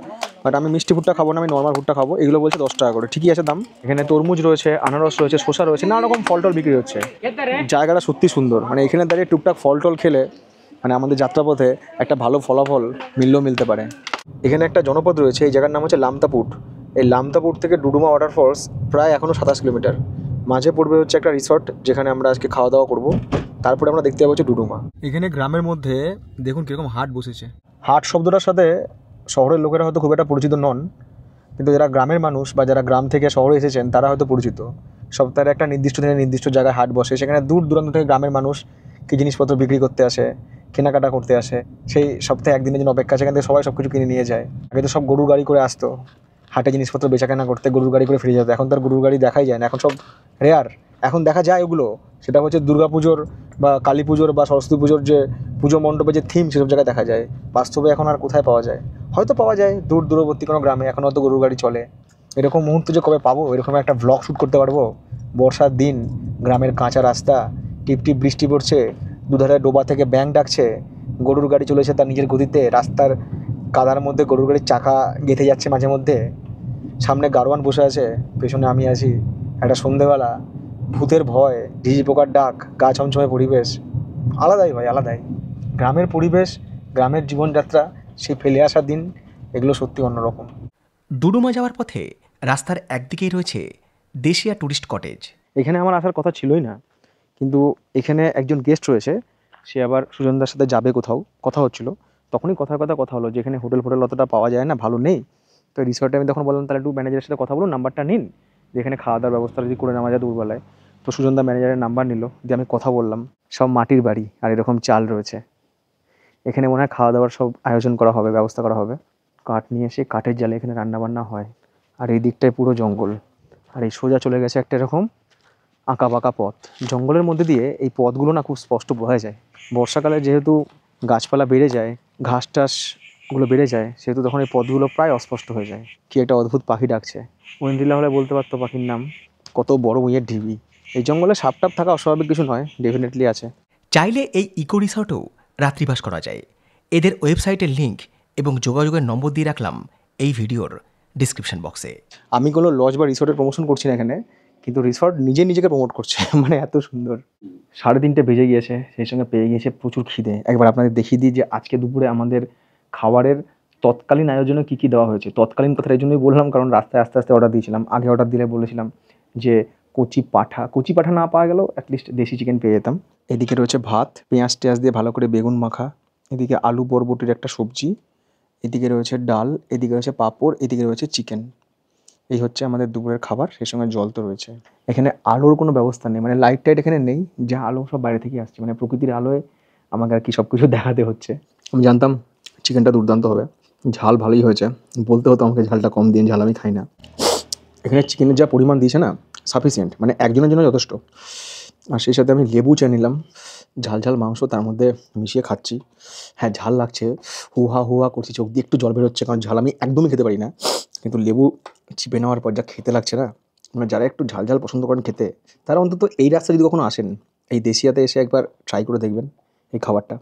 বাট আমি মিষ্টি ভুট্টা খাবো না, আমি নর্মাল ভুট্টা খাবো। এগুলো বলছে 10 টাকা করে, ঠিকই আছে দাম। এখানে তরমুজ রয়েছে, আনারস রয়েছে, শসা রয়েছে, নানা রকম ফল টল বিক্রি হচ্ছে। জায়গাটা সত্যি সুন্দর, মানে এখানে দাঁড়িয়ে টুকটাক ফল টল খেলে মানে আমাদের যাত্রাপথে একটা ভালো ফলাফল মিলতে পারে। এখানে একটা জনপদ রয়েছে, এই জায়গার নাম হচ্ছে লামতাপুট। এই লামতাপুট থেকে ডুডুমা ওয়াটারফলস প্রায় এখনও 27 কিলোমিটার। মাঝে পড়বে হচ্ছে একটা রিসর্ট, যেখানে আমরা আজকে খাওয়া দাওয়া করবো। তারপরে আমরা দেখতে পাবো হচ্ছে ডুডুমা। এখানে গ্রামের মধ্যে দেখুন কীরকম হাট বসেছে। হাট শব্দটার সাথে শহরের লোকেরা হয়তো খুব একটা পরিচিত নন, কিন্তু যারা গ্রামের মানুষ বা যারা গ্রাম থেকে শহরে এসেছেন তারা হয়তো পরিচিত। সপ্তাহের একটা নির্দিষ্ট দিনে নির্দিষ্ট জায়গায় হাট বসে, সেখানে দূর দূরান্ত থেকে গ্রামের মানুষ কি জিনিসপত্র বিক্রি করতে আসে, কেনাকাটা করতে আসে। সেই সপ্তাহে একদিনের জন্য অপেক্ষা, সেখান থেকে সবাই সব কিছু কিনে নিয়ে যায়। আগে তো সব গরুর গাড়ি করে আসতো হাটে জিনিসপত্র বেচাকেনা করতে, গরুর গাড়ি করে ফিরে যেত। এখন তার গরুর গাড়ি দেখাই যায় না, এখন সব রেয়ার। এখন দেখা যায় ওগুলো, সেটা হচ্ছে দুর্গাপুজোর বা কালী পুজোর বা সরস্বতী পুজোর যে পুজো মণ্ডপের যে থিম, সেসব জায়গায় দেখা যায়। বাস্তবে এখন আর কোথায় পাওয়া যায়? হয়তো পাওয়া যায় দূরবর্তী কোনো গ্রামে, এখন হয়তো গরুর গাড়ি চলে। এরকম মুহূর্ত যে কবে পাবো, এরকম একটা ভ্লগ শ্যুট করতে পারবো। বর্ষার দিন, গ্রামের কাঁচা রাস্তা, টিপ টিপ বৃষ্টি পড়ছে, দুধারে ডোবা থেকে ব্যাঙ ডাকছে, গরুর গাড়ি চলেছে তার নিজের গতিতে, রাস্তার কাদার মধ্যে গরুর গাড়ির চাকা গেঁথে যাচ্ছে মাঝে মধ্যে, সামনে গাড়োয়ান বসে আছে, পেছনে আমি আছি। একটা সন্ধেবেলা, ভূতের ভয়, ঝিঝি পোকার ডাক, গা ছমছমে পরিবেশ, আলাদাই ভাই, আলাদাই। গ্রামের পরিবেশ, গ্রামের জীবনযাত্রা, সেই ফেলে আসা দিন, এগুলো সত্যি অন্যরকম। ডুডুমা যাওয়ার পথে রাস্তার একদিকেই রয়েছে দেশিয়া টুরিস্ট কটেজ। এখানে আমার আসার কথা ছিলই না, কিন্তু এখানে একজন গেস্ট রয়েছে, সে আবার সুজনদার সাথে যাবে কোথাও, কথা হচ্ছিল। তখনই কথা হলো যে এখানে হোটেল অতটা পাওয়া যায় না, ভালো নেই। তো রিসর্টে আমি তখন বললাম তাহলে একটু ম্যানেজারের সাথে কথা বলুন, নাম্বারটা নিন, যেখানে খাওয়া দাওয়ার ব্যবস্থা যদি করে নেওয়া যায় দুপুরবেলায়। তো সুজনদা ম্যানেজারের নাম্বার নিল, দিয়ে আমি কথা বললাম। সব মাটির বাড়ি আর এরকম চাল রয়েছে, এখানে মনে হয় খাওয়া দাওয়ার সব আয়োজন করা হবে, ব্যবস্থা করা হবে। কাঠ নিয়ে এসে কাঠের জালে এখানে রান্নাবান্না হয়। আর এই দিকটায় পুরো জঙ্গল, আর এই সোজা চলে গেছে একটা এরকম আঁকা বাঁকা পথ। জঙ্গলের মধ্যে দিয়ে এই পথগুলো না খুব স্পষ্ট বোঝা যায়। বর্ষাকালে যেহেতু গাছপালা বেড়ে যায়, ঘাস টাস গুলো বেড়ে যায় সেহেতু তখন এই পথগুলো প্রায় অস্পষ্ট হয়ে যায়। কি একটা অদ্ভুত পাখি ডাকছে, ঐন্দ্রিলা হলে বলতে পারতো পাখির নাম। কত বড় উইয়ের ঢিবি। এই জঙ্গলে সাপটাপ থাকা অস্বাভাবিক কিছু নয়, ডেফিনেটলি আছে। চাইলে এই ইকো রিসর্টেও রাত্রিবাস করা যায়। এদের ওয়েবসাইটের লিঙ্ক এবং যোগাযোগের নম্বর দিয়ে রাখলাম এই ভিডিওর ডিসক্রিপশন বক্সে। আমি কোনো লজ বা রিসর্টের প্রমোশন করছি না এখানে, কিন্তু রিসর্ট নিজেকে প্রমোট করছে, মানে এত সুন্দর। 3:30 বেজে গিয়েছে, সেই সঙ্গে পেয়ে গিয়েছে প্রচুর খিদে। একবার আপনাদের দেখিয়ে দিই যে আজকে দুপুরে আমাদের খাবারের তৎকালীন আয়োজনে কী কী দেওয়া হয়েছে। তৎকালীন কথাটা এই জন্যই বললাম কারণ রাস্তায় আস্তে আস্তে অর্ডার দিয়েছিলাম। আগে অর্ডার দিলে বলেছিলাম যে কচি পাঠা না পাওয়া গেলেও অ্যাটলিস্ট দেশি চিকেন পেয়ে যেতাম। এদিকে রয়েছে ভাত, পেঁয়াজ টেঁয়াজ দিয়ে ভালো করে বেগুন মাখা, এদিকে আলু বরবটির একটা সবজি, এদিকে রয়েছে ডাল, এদিকে রয়েছে পাঁপড়, এদিকে রয়েছে চিকেন। এই হচ্ছে আমাদের দুপুরের খাবার, সেই সঙ্গে জল তো রয়েছে। এখানে আলোর কোনো ব্যবস্থা নেই, মানে লাইট টাইট এখানে নেই, যা আলো সব বাইরে থেকে আসছে, মানে প্রকৃতির আলোয় আমাকে আর কি সব কিছু দেখাতে হচ্ছে। আমি জানতাম চিকেনটা দুর্দান্ত হবে, ঝাল ভালোই হয়েছে। বলতে হতো আমাকে ঝালটা কম দিন, ঝাল আমি খাই না। এখানে চিকেনের যা পরিমাণ দিয়েছে না, সাফিসিয়েন্ট, মানে একজনের জন্য যথেষ্ট। আর সেই সাথে আমি লেবু চেয়ে নিলাম, ঝাল মাংস তার মধ্যে মিশিয়ে খাচ্ছি। হ্যাঁ, ঝাল লাগছে, হুহা করছি, চোখ দিয়ে একটু জল বেরোচ্ছে, কারণ ঝাল আমি একদমই খেতে পারি না। কিন্তু লেবু চিপে নেওয়ার পর যা খেতে লাগছে না, মানে যারা একটু ঝাল পছন্দ করেন খেতে, তারা অন্তত এই রাস্তায় যদি কখনো আসেন, এই দেশিয়াতে এসে একবার ট্রাই করে দেখবেন এই খাবারটা।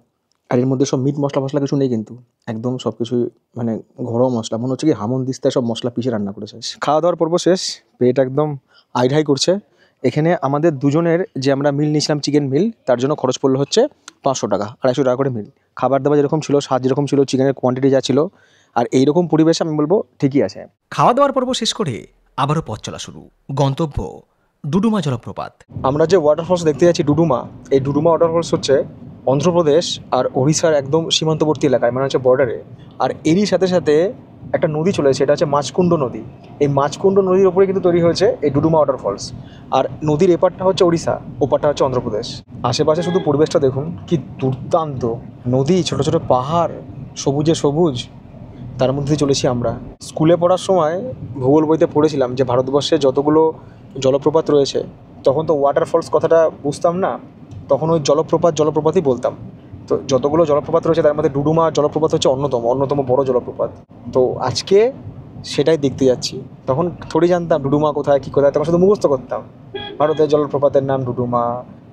আর এর মধ্যে সব মিট মশলা কিছু নেই, কিন্তু একদম সব কিছুই মানে ঘরোয়া মশলা। মনে হচ্ছে কি হামনদিস্তায় সব মশলা পিষে রান্না করেছে। খাওয়া দাওয়ার পর্ব শেষ, পেট একদম আইঢাই করছে। এখানে আমাদের দুজনের যে আমরা মিল নিয়েছিলাম চিকেন মিল, তার জন্য খরচ পড়লো হচ্ছে 500 টাকা, 250 টাকা করে মিল। খাবার দাবার যেরকম ছিল, স্বাদ যেরকম ছিল, চিকেনের কোয়ান্টিটি যা ছিল, আর এইরকম পরিবেশে আমি বলবো ঠিকই আছে। খাওয়া দাওয়ার পর্ব শেষ করে আবারও পথ চলা শুরু। গন্তব্য ডুডুমা জলপ্রপাত। আমরা যে ওয়াটারফলস দেখতে যাচ্ছি ডুডুমা, এই ডুডুমা ওয়াটারফলস হচ্ছে অন্ধ্রপ্রদেশ আর ওড়িশার একদম সীমান্তবর্তী এলাকায়, মানে হচ্ছে বর্ডারে। আর এরই সাথে সাথে একটা নদী চলেছে, এটা হচ্ছে মাছকুণ্ড নদী। এই মাছকুণ্ড নদীর ওপরে কিন্তু তৈরি হয়েছে এই ডুডুমা ওয়াটারফলস। আর নদীর এপারটা হচ্ছে ওড়িশা, ওপারটা হচ্ছে অন্ধ্রপ্রদেশ। আশেপাশে শুধু পরিবেশটা দেখুন, কি দুর্দান্ত। নদী, ছোট ছোট পাহাড়, সবুজে সবুজ, তার মধ্যে দিয়ে চলেছি আমরা। স্কুলে পড়ার সময় ভূগোল বইতে পড়েছিলাম যে ভারতবর্ষে যতগুলো জলপ্রপাত রয়েছে, তখন তো ওয়াটারফলস কথাটা বুঝতাম না, তখন ওই জলপ্রপাতই বলতাম। তো যতগুলো জলপ্রপাত রয়েছে তার মধ্যে ডুডুমা জলপ্রপাত হচ্ছে অন্যতম বড় জলপ্রপাত। তো আজকে সেটাই দেখতে যাচ্ছি। তখন থোড়ি জানতাম ডুডুমা কোথায় কী কোথায়, তখন শুধু মুখস্থ করতাম ভারতের জলপ্রপাতের নাম ডুডুমা,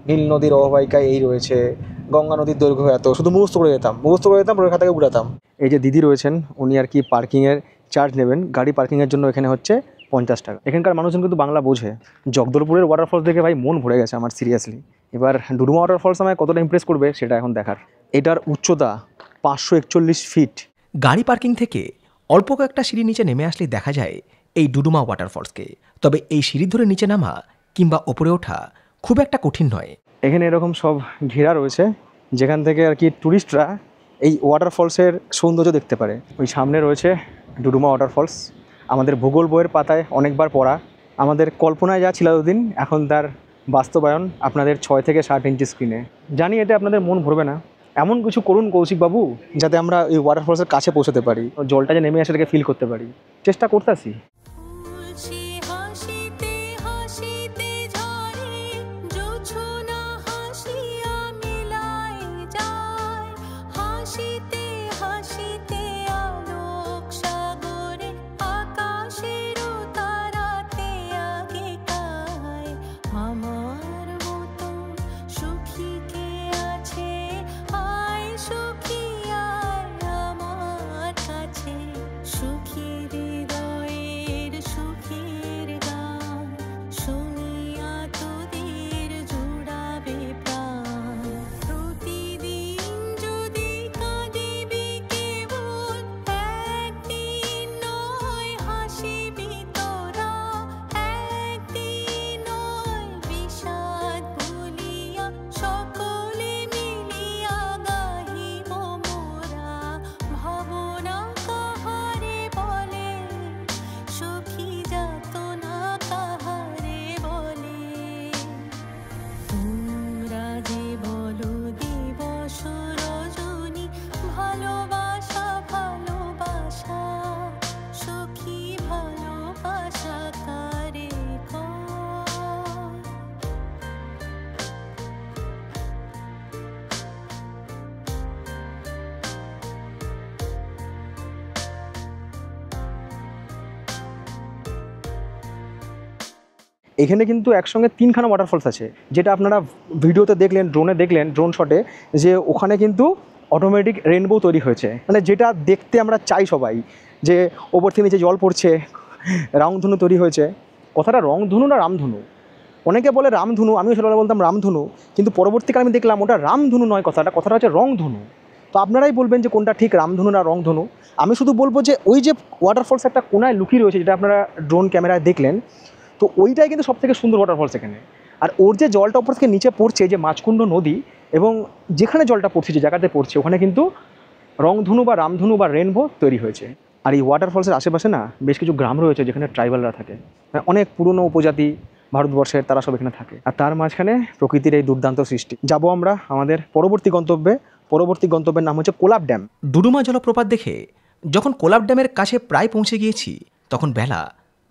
নীল নদীর অববাহিকায় এই রয়েছে, গঙ্গা নদীর দৈর্ঘ্য এত, শুধু মুখস্থ করে যেতাম পরীক্ষা থেকে উড়াতাম। এই যে দিদি রয়েছেন, উনি আর কি পার্কিংয়ের চার্জ নেবেন। গাড়ি পার্কিংয়ের জন্য এখানে হচ্ছে 50 টাকা। এখানকার মানুষজন কিন্তু বাংলা বোঝে। জগদলপুরের ওয়াটারফলস দেখে ভাই মন ভরে গেছে আমার, সিরিয়াসলি। এবার ডুডুমা ওয়াটারফলস আমায় কতটা ইমপ্রেস করবে সেটা এখন দেখার। এটার উচ্চতা 541 ফিট। গাড়ি পার্কিং থেকে অল্প কয়েকটা সিঁড়ি নিচে নেমে আসলেই দেখা যায় এই ডুডুমা ওয়াটারফলসকে। তবে এই সিঁড়ি ধরে নিচে নামা কিংবা ওপরে ওঠা খুব একটা কঠিন নয়। এখানে এরকম সব ঘেরা রয়েছে যেখান থেকে আর কি ট্যুরিস্টরা এই ওয়াটারফলসের সৌন্দর্য দেখতে পারে। ওই সামনে রয়েছে ডুডুমা ওয়াটারফলস, আমাদের ভূগোল বইয়ের পাতায় অনেকবার পড়া। আমাদের কল্পনায় যা ছিল এতদিন, এখন তার বাস্তবায়ন আপনাদের 6 থেকে 60 ইঞ্চি স্ক্রিনে। জানি এতে আপনাদের মন ভরবে না, এমন কিছু করুন কৌশিকবাবু যাতে আমরা এই ওয়াটারফলসের কাছে পৌঁছতে পারি, জলটা যে নেমে আসে এটাকে ফিল করতে পারি। চেষ্টা করতেছি। এখানে কিন্তু একসঙ্গে 3খানা ওয়াটারফলস আছে, যেটা আপনারা ভিডিওতে দেখলেন, ড্রোনে দেখলেন, ড্রোন শটে, যে ওখানে কিন্তু অটোমেটিক রেনবো তৈরি হয়েছে, মানে যেটা দেখতে আমরা চাই সবাই, যে ওপর থেকে নিচে জল পড়ছে, রামধনু তৈরি হয়েছে। কথাটা রংধনু না রামধনু, অনেকে বলে রামধনু, আমিও ছোটবেলা বলতাম রামধনু, কিন্তু পরবর্তীকালে আমি দেখলাম ওটা রামধনু নয়, কথাটা হচ্ছে রংধনু। তো আপনারাই বলবেন যে কোনটা ঠিক, রামধনু না রংধনু। আমি শুধু বলবো যে ওই যে ওয়াটারফলস একটা কোনায় লুকিয়ে রয়েছে, যেটা আপনারা ড্রোন ক্যামেরায় দেখলেন, তো ওইটাই কিন্তু সবথেকে সুন্দর ওয়াটারফলস এখানে। আর ওর যে জলটা উপর থেকে নিচে পড়ছে, যে মাছকুণ্ড নদী, এবং যেখানে জলটা পড়ছে, যে জায়গাতে পড়ছে, ওখানে কিন্তু রংধনু বা রামধনু বা রেনবো তৈরি হয়েছে। আর এই ওয়াটারফলসের আশেপাশে না বেশ কিছু গ্রাম রয়েছে, যেখানে ট্রাইবালরা থাকে, মানে অনেক পুরনো উপজাতি ভারতবর্ষের, তারা সব এখানে থাকে। আর তার মাঝখানে প্রকৃতির এই দুর্দান্ত সৃষ্টি। যাব আমরা আমাদের পরবর্তী গন্তব্যের নাম হচ্ছে কোলাব ড্যাম। ডুডুমা জলপ্রপাত দেখে যখন কোলাব ড্যামের কাছে প্রায় পৌঁছে গিয়েছি, তখন বেলা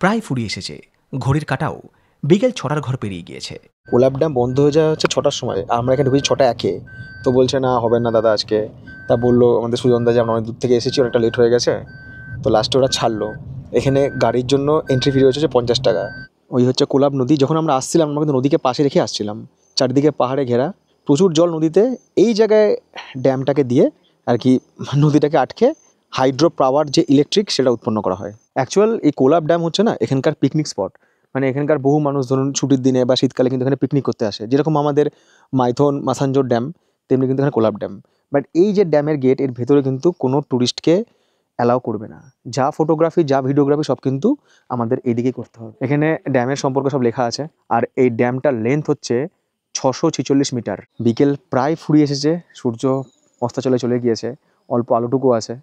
প্রায় ফুরিয়ে এসেছে। ঘড়ির কাঁটাও বিকেল 6টার ঘর পেরিয়ে গিয়েছে। কোলাব ড্যাম বন্ধ হয়ে যাওয়া হচ্ছে 6টার সময়, আমরা এখানে ঢুকেছি 6টা 1-এ। তো বলছে না, হবে না দাদা আজকে। তা বললো আমাদের সুজনদা যে আমরা অনেক দূর থেকে এসেছি, অনেকটা লেট হয়ে গেছে। তো লাস্টে ওরা ছাড়লো। এখানে গাড়ির জন্য এন্ট্রি ফি রয়েছে 50 টাকা। ওই হচ্ছে কোলাব নদী। যখন আমরা আসছিলাম, আমরা কিন্তু নদীকে পাশে রেখে আসছিলাম, চারিদিকে পাহাড়ে ঘেরা, প্রচুর জল নদীতে। এই জায়গায় ড্যামটাকে দিয়ে আর কি নদীটাকে আটকে হাইড্রো পাওয়ার যে ইলেকট্রিক, সেটা উৎপন্ন করা হয়। অ্যাকচুয়াল এই কোলাব ড্যাম হচ্ছে না এখানকার পিকনিক স্পট, মানে এখানকার বহু মানুষ ধরুন ছুটির দিনে বা শীতকালে কিন্তু এখানে পিকনিক করতে আসে। যেরকম আমাদের মাইথন মাসাঞ্জোর ড্যাম, তেমনি কিন্তু এখানে কোলাব ড্যাম। বাট এই যে ড্যামের গেট, এর ভেতরে কিন্তু কোনো ট্যুরিস্টকে অ্যালাউ করবে না। যা ফটোগ্রাফি, যা ভিডিওগ্রাফি, সব কিন্তু আমাদের এইদিকেই করতে হবে। এখানে ড্যামের সম্পর্কে সব লেখা আছে। আর এই ড্যামটার লেন্থ হচ্ছে 646 মিটার। বিকেল প্রায় ফুরিয়ে এসেছে, সূর্য অস্তাচলে চলে গিয়েছে, অল্প আলোটুকু আছে।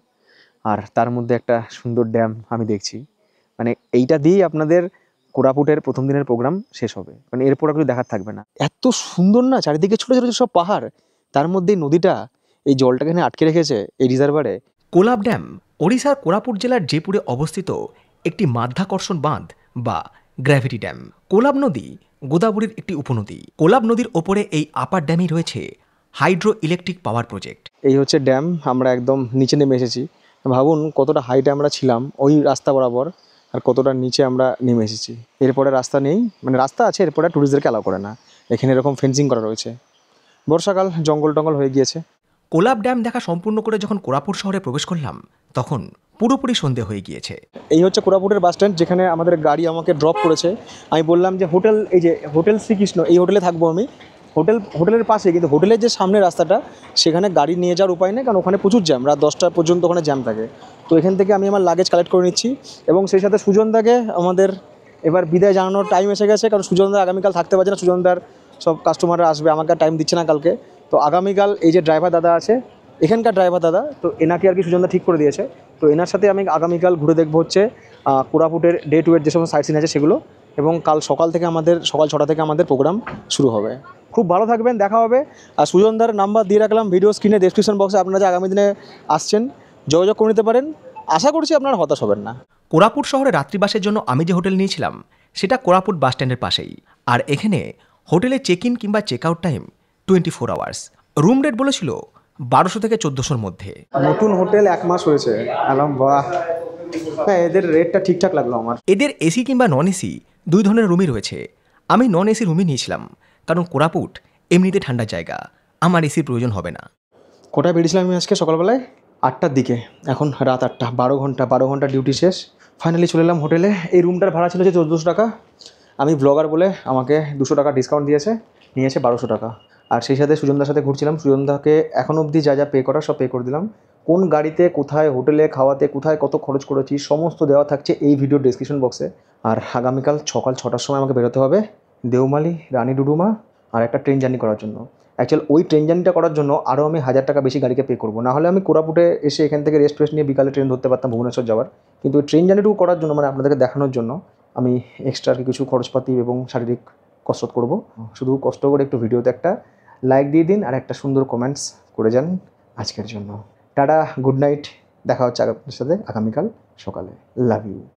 আর তার মধ্যে একটা সুন্দর ড্যাম আমি দেখছি, মানে এইটা দিয়েই আপনাদের কোরাপুটের প্রথম দিনের প্রোগ্রাম শেষ হবে, মানে এরপর আর কিছু দেখার থাকবে না। এত সুন্দর না, চারিদিকে ছোটো ছোটো সব পাহাড়, তার মধ্যে নদীটা এই জলটাকে এখানে আটকে রেখেছে এই রিজার্ভারে। কোলাব ড্যাম ওড়িশার কোরাপুট জেলার জেপুরে অবস্থিত একটি মাধ্যাকর্ষণ বাঁধ বা গ্র্যাভিটি ড্যাম। কোলাব নদী গোদাবরীর একটি উপনদী। কোলাব নদীর ওপরে এই আপার ড্যামই রয়েছে হাইড্রো ইলেকট্রিক পাওয়ার প্রজেক্ট। এই হচ্ছে ড্যাম। আমরা একদম নিচে নেমে এসেছি। ভাবুন কতটা হাইটে আমরা ছিলাম ওই রাস্তা বরাবর, আর কতটা নিচে আমরা নেমে এসেছি। এরপরে রাস্তা নেই, মানে রাস্তা আছে, এরপরে ট্যুরিস্টদেরকে অ্যালাউ করে না। এখানে এরকম ফেন্সিং করা রয়েছে। বর্ষাকাল, জঙ্গল টঙ্গল হয়ে গিয়েছে। কোলাব ড্যাম দেখা সম্পূর্ণ করে যখন কোরাপুট শহরে প্রবেশ করলাম, তখন পুরোপুরি সন্ধে হয়ে গিয়েছে। এই হচ্ছে কোরাপুটের বাস স্ট্যান্ড, যেখানে আমাদের গাড়ি আমাকে ড্রপ করেছে। আমি বললাম যে হোটেল, এই যে হোটেল শ্রীকৃষ্ণ, এই হোটেলে থাকবো আমি। হোটেলের পাশে, কিন্তু হোটেলের যে সামনে রাস্তাটা, সেখানে গাড়ি নিয়ে যাওয়ার উপায় নেই, কারণ ওখানে প্রচুর জ্যাম, রাত 10টা পর্যন্ত ওখানে জ্যাম থাকে। তো এখান থেকে আমি আমার লাগেজ কালেক্ট করে নিচ্ছি, এবং সেই সাথে সুজনদাকে আমাদের এবার বিদায় জানানোর টাইম এসে গেছে, কারণ সুজনদা আগামীকাল থাকতে পারছে না। সুজনদার সব কাস্টমাররা আসবে, আমাকে টাইম দিচ্ছে না কালকে। তো আগামীকাল এই যে ড্রাইভার দাদা আছে, এখানকার ড্রাইভার দাদা, তো এনাকে আর কি সুজনদা ঠিক করে দিয়েছে। তো এনার সাথে আমি আগামীকাল ঘুরে দেখবো হচ্ছে কোরাপুটের ডে 2 এর যে সমস্ত সাইট সিন আছে সেগুলো, এবং কাল সকাল 6টা থেকে আমাদের প্রোগ্রাম শুরু হবে। খুব ভালো থাকবেন, দেখা হবে। আর সুজনদার নাম্বার দিয়ে রাখলাম ভিডিও স্ক্রিনে, ডেসক্রিপশন বক্সে। আপনারা যে আগামী দিনে আসছেন, যোগাযোগ করে নিতে পারেন। আশা করছি আপনারা হতাশ হবেন না। কোরাপুট শহরে রাত্রিবাসের জন্য আমি যে হোটেল নিয়েছিলাম, সেটা কোরাপুট বাস স্ট্যান্ডের পাশেই। আর এখানে হোটেলে চেক ইন কিংবা check out time 24 hours. Room rate বলেছিল 1200 থেকে 1400-র মধ্যে। নতুন হোটেল 1 মাস হয়েছে, আলাম বাহ, হ্যাঁ এদের রেটটা ঠিকঠাক লাগলো আমার। এদের এসি কিংবা নন এসি 2 ধরনের রুমই রয়েছে। আমি নন এসি রুমই নিয়েছিলাম, কারণ কোরাপুট এমনিতে ঠান্ডা জায়গা, আমার এসির প্রয়োজন হবে না। কোথায় বেরিয়েছিলাম আমি আজকে সকালবেলায়? 8টার দিকে, এখন রাত 8টা। 12 ঘন্টা ডিউটি শেষ। ফাইনালি চলে এলাম হোটেলে। এই রুমটার ভাড়া ছিল যে 1400 টাকা। আমি ব্লগার বলে আমাকে 200 টাকা ডিসকাউন্ট নিয়েছে 1200 টাকা। আর সেই সাথে সুজনদার সাথে ঘুরছিলাম। সুজনদাকে এখন অবধি যা যা পে করার সব পে করে দিলাম। কোন গাড়িতে, কোথায়, হোটেলে খাওয়াতে, কোথায় কত খরচ করেছি, সমস্ত দেওয়া থাকছে এই ভিডিও ডেসক্রিপশন বক্সে। আর আগামীকাল সকাল 6টার সময় আমাকে বেরোতে হবে দেওমালি, রানী ডুডুমা আর একটা ট্রেন জার্নি করার জন্য। অ্যাকচুয়াল ওই ট্রেন জার্নিটা করার জন্য আরও আমি 1000 টাকা বেশি গাড়িকে পে করবো। না হলে আমি কোরাপুটে এসে এখান থেকে রেস্ট নিয়ে বিকালে ট্রেন ধরতে পারতাম ভুবনেশ্বর যাওয়ার। কিন্তু ওই ট্রেন জার্নিটুকু করার জন্য, মানে আপনাদেরকে দেখানোর জন্য, আমি এক্সট্রা আর কিছু খরচপাতি এবং শারীরিক কসরত করব। শুধু কষ্ট করে একটু ভিডিওতে একটা লাইক দিয়ে দিন আর একটা সুন্দর কমেন্টস করে যান আজকের জন্য। Tata, good night. দেখা হচ্ছে আপনাদের সাথে আগামীকাল সকালে। Love you.